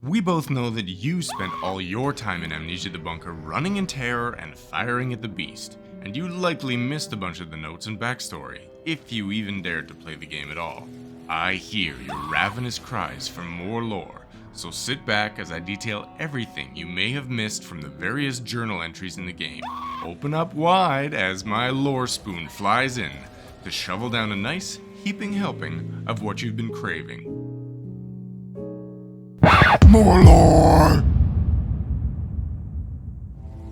We both know that you spent all your time in Amnesia the Bunker running in terror and firing at the beast, and you likely missed a bunch of the notes and backstory, if you even dared to play the game at all. I hear your ravenous cries for more lore, so sit back as I detail everything you may have missed from the various journal entries in the game. Open up wide as my lore spoon flies in to shovel down a nice, heaping helping of what you've been craving. More lore!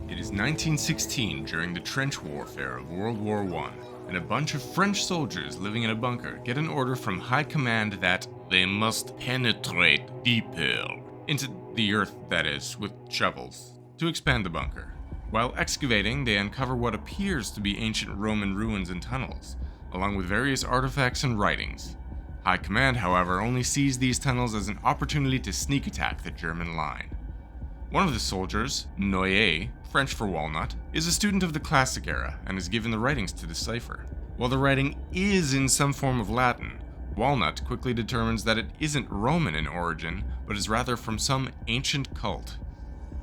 It is 1916 during the trench warfare of World War I, and a bunch of French soldiers living in a bunker get an order from high command that they must penetrate deeper into the earth, that is, with shovels, to expand the bunker. While excavating, they uncover what appears to be ancient Roman ruins and tunnels, along with various artifacts and writings. High Command, however, only sees these tunnels as an opportunity to sneak attack the German line. One of the soldiers, Noyer, French for walnut, is a student of the classic era and is given the writings to decipher. While the writing is in some form of Latin, Walnut quickly determines that it isn't Roman in origin, but is rather from some ancient cult.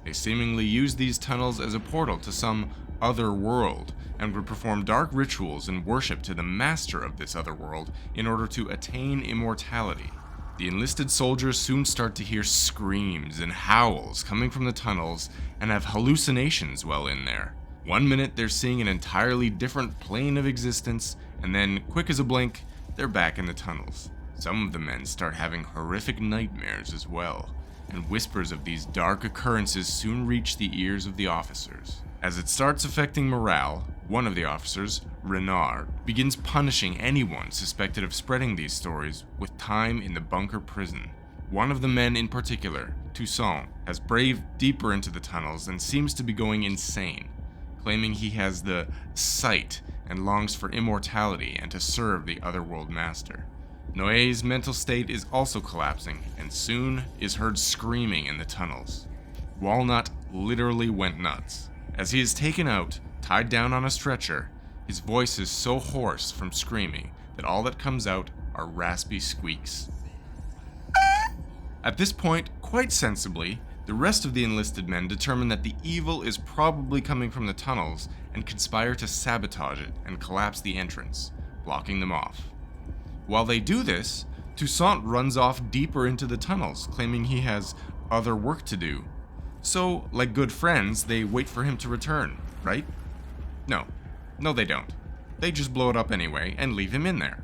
They seemingly use these tunnels as a portal to some other world, and would perform dark rituals and worship to the master of this other world in order to attain immortality. The enlisted soldiers soon start to hear screams and howls coming from the tunnels and have hallucinations while in there. 1 minute they're seeing an entirely different plane of existence, and then, quick as a blink, they're back in the tunnels. Some of the men start having horrific nightmares as well, and whispers of these dark occurrences soon reach the ears of the officers. As it starts affecting morale, one of the officers, Renard, begins punishing anyone suspected of spreading these stories with time in the bunker prison. One of the men in particular, Toussaint, has braved deeper into the tunnels and seems to be going insane, claiming he has the sight and longs for immortality and to serve the otherworld master. Noé's mental state is also collapsing and soon is heard screaming in the tunnels. Walnut literally went nuts. As he is taken out, tied down on a stretcher, his voice is so hoarse from screaming that all that comes out are raspy squeaks. At this point, quite sensibly, the rest of the enlisted men determine that the evil is probably coming from the tunnels and conspire to sabotage it and collapse the entrance, blocking them off. While they do this, Toussaint runs off deeper into the tunnels, claiming he has other work to do. So, like good friends, they wait for him to return, right? No, they don't. They just blow it up anyway and leave him in there.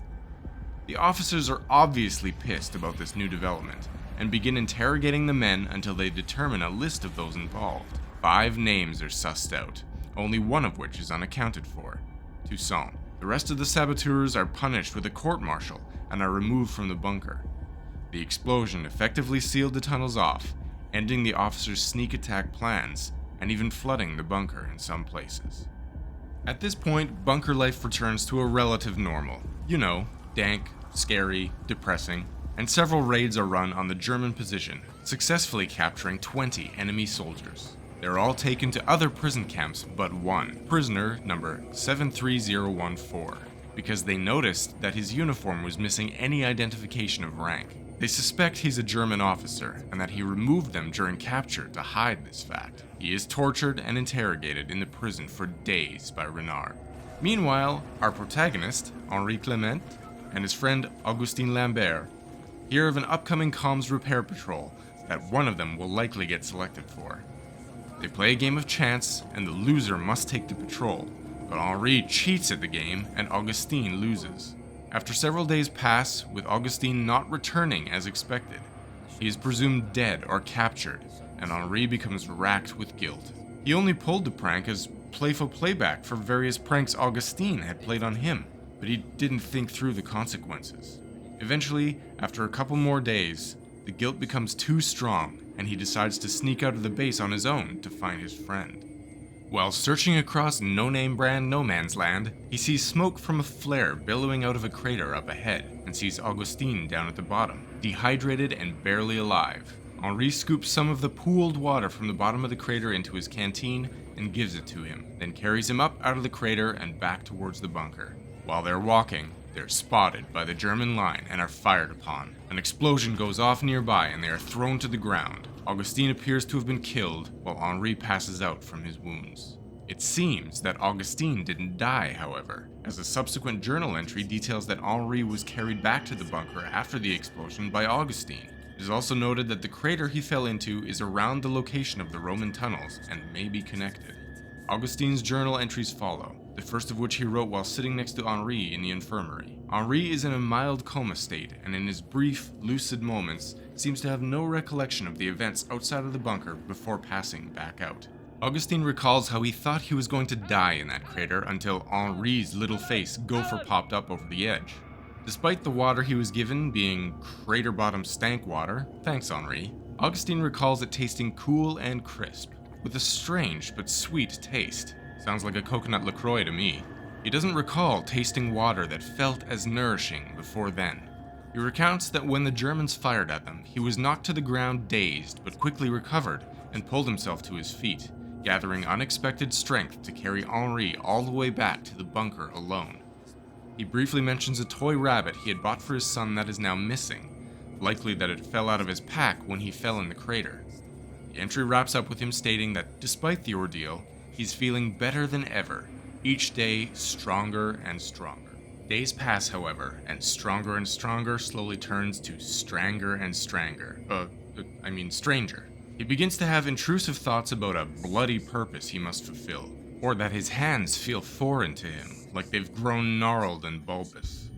The officers are obviously pissed about this new development and begin interrogating the men until they determine a list of those involved. 5 names are sussed out, only one of which is unaccounted for, Toussaint. The rest of the saboteurs are punished with a court-martial and are removed from the bunker. The explosion effectively sealed the tunnels off, ending the officers' sneak attack plans and even flooding the bunker in some places. At this point, bunker life returns to a relative normal. You know, dank, scary, depressing, and several raids are run on the German position, successfully capturing 20 enemy soldiers. They're all taken to other prison camps but one, prisoner number 73014, because they noticed that his uniform was missing any identification of rank. They suspect he's a German officer and that he removed them during capture to hide this fact. He is tortured and interrogated in the prison for days by Renard. Meanwhile, our protagonist, Henri Clement, and his friend Augustin Lambert hear of an upcoming comms repair patrol that one of them will likely get selected for. They play a game of chance, and the loser must take the patrol, but Henri cheats at the game and Augustin loses. After several days pass, with Augustin not returning as expected, he is presumed dead or captured, and Henri becomes racked with guilt. He only pulled the prank as playful playback for various pranks Augustin had played on him, but he didn't think through the consequences. Eventually, after a couple more days, the guilt becomes too strong, and he decides to sneak out of the base on his own to find his friend. While searching across no-name brand no man's land, he sees smoke from a flare billowing out of a crater up ahead and sees Augustin down at the bottom, dehydrated and barely alive. Henri scoops some of the pooled water from the bottom of the crater into his canteen and gives it to him, then carries him up out of the crater and back towards the bunker. While they're walking, They're spotted by the German line and are fired upon. An explosion goes off nearby and they are thrown to the ground. Augustine appears to have been killed, while Henri passes out from his wounds. It seems that Augustine didn't die, however, as a subsequent journal entry details that Henri was carried back to the bunker after the explosion by Augustine. It is also noted that the crater he fell into is around the location of the Roman tunnels and may be connected. Augustine's journal entries follow, the first of which he wrote while sitting next to Henri in the infirmary. Henri is in a mild coma state, and in his brief, lucid moments, seems to have no recollection of the events outside of the bunker before passing back out. Augustine recalls how he thought he was going to die in that crater until Henri's little face gopher popped up over the edge. Despite the water he was given being crater-bottom stank water, thanks Henri, Augustine recalls it tasting cool and crisp, with a strange but sweet taste. Sounds like a coconut LaCroix to me. He doesn't recall tasting water that felt as nourishing before then. He recounts that when the Germans fired at them, he was knocked to the ground dazed, but quickly recovered and pulled himself to his feet, gathering unexpected strength to carry Henri all the way back to the bunker alone. He briefly mentions a toy rabbit he had bought for his son that is now missing, likely that it fell out of his pack when he fell in the crater. The entry wraps up with him stating that despite the ordeal, he's feeling better than ever, each day stronger and stronger. Days pass, however, and stronger slowly turns to stranger and stranger. Stranger. He begins to have intrusive thoughts about a bloody purpose he must fulfill, or that his hands feel foreign to him, like they've grown gnarled and bulbous.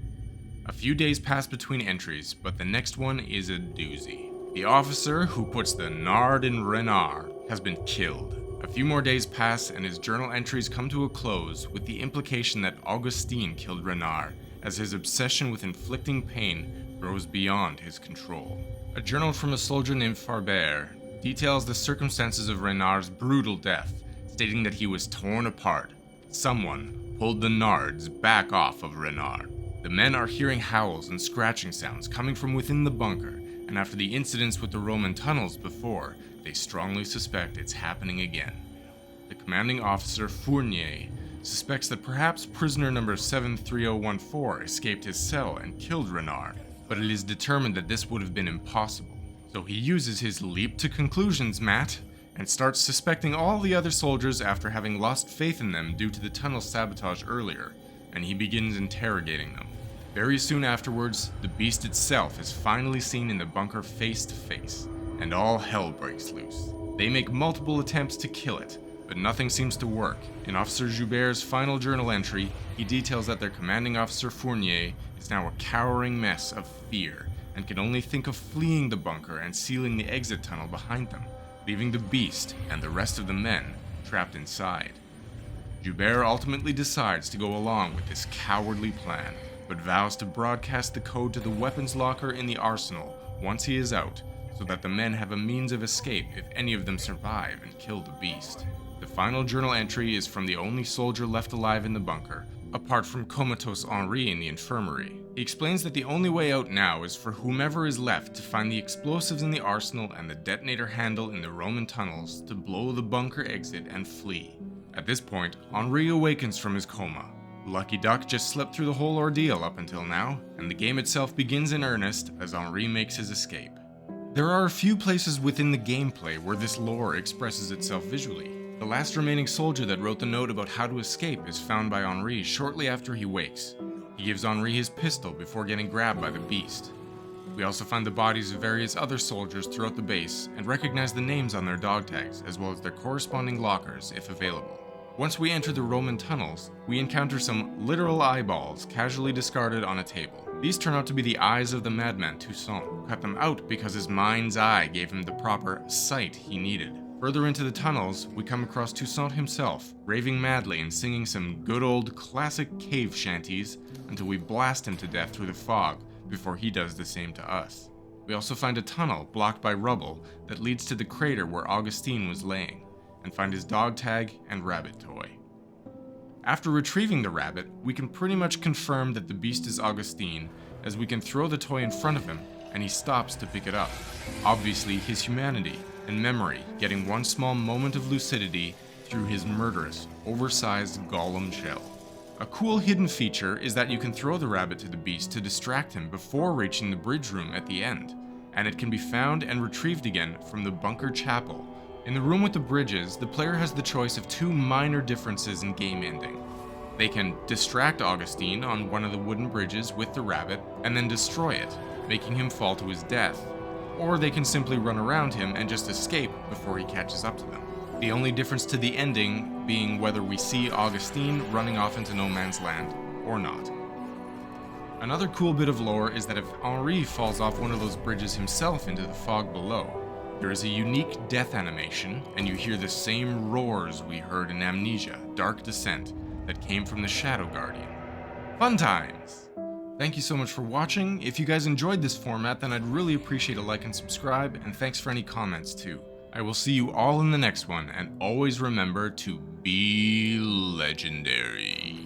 A few days pass between entries, but the next one is a doozy. The officer who puts the nard in Renard has been killed. A few more days pass and his journal entries come to a close with the implication that Augustine killed Renard, as his obsession with inflicting pain grows beyond his control. A journal from a soldier named Farbert details the circumstances of Renard's brutal death, stating that he was torn apart. Someone pulled the nards back off of Renard. The men are hearing howls and scratching sounds coming from within the bunker, and after the incidents with the Roman tunnels before, they strongly suspect it's happening again. The commanding officer, Fournier, suspects that perhaps prisoner number 73014 escaped his cell and killed Renard, but it is determined that this would have been impossible. So he uses his leap to conclusions, Matt, and starts suspecting all the other soldiers after having lost faith in them due to the tunnel sabotage earlier, and he begins interrogating them. Very soon afterwards, the beast itself is finally seen in the bunker face to face, and all hell breaks loose. They make multiple attempts to kill it, but nothing seems to work. In Officer Joubert's final journal entry, he details that their commanding officer Fournier is now a cowering mess of fear, and can only think of fleeing the bunker and sealing the exit tunnel behind them, leaving the beast and the rest of the men trapped inside. Joubert ultimately decides to go along with this cowardly plan, but vows to broadcast the code to the weapons locker in the arsenal once he is out, so that the men have a means of escape if any of them survive and kill the beast. The final journal entry is from the only soldier left alive in the bunker, apart from comatose Henri in the infirmary. He explains that the only way out now is for whomever is left to find the explosives in the arsenal and the detonator handle in the Roman tunnels to blow the bunker exit and flee. At this point, Henri awakens from his coma. Lucky Duck just slept through the whole ordeal up until now, and the game itself begins in earnest as Henri makes his escape. There are a few places within the gameplay where this lore expresses itself visually. The last remaining soldier that wrote the note about how to escape is found by Henri shortly after he wakes. He gives Henri his pistol before getting grabbed by the beast. We also find the bodies of various other soldiers throughout the base and recognize the names on their dog tags as well as their corresponding lockers if available. Once we enter the Roman tunnels, we encounter some literal eyeballs casually discarded on a table. These turn out to be the eyes of the madman Toussaint, who cut them out because his mind's eye gave him the proper sight he needed. Further into the tunnels, we come across Toussaint himself, raving madly and singing some good old classic cave shanties until we blast him to death through the fog before he does the same to us. We also find a tunnel blocked by rubble that leads to the crater where Augustine was laying, and find his dog tag and rabbit toy. After retrieving the rabbit, we can pretty much confirm that the beast is Augustine, as we can throw the toy in front of him and he stops to pick it up. Obviously, his humanity and memory getting one small moment of lucidity through his murderous, oversized golem shell. A cool hidden feature is that you can throw the rabbit to the beast to distract him before reaching the bridge room at the end, and it can be found and retrieved again from the bunker chapel. In the room with the bridges, the player has the choice of two minor differences in game ending. They can distract Augustine on one of the wooden bridges with the rabbit and then destroy it, making him fall to his death. Or they can simply run around him and just escape before he catches up to them. The only difference to the ending being whether we see Augustine running off into no man's land or not. Another cool bit of lore is that if Henri falls off one of those bridges himself into the fog below, there is a unique death animation, and you hear the same roars we heard in Amnesia, Dark Descent, that came from the Shadow Guardian. Fun times! Thank you so much for watching. If you guys enjoyed this format, then I'd really appreciate a like and subscribe, and thanks for any comments too. I will see you all in the next one, and always remember to be legendary.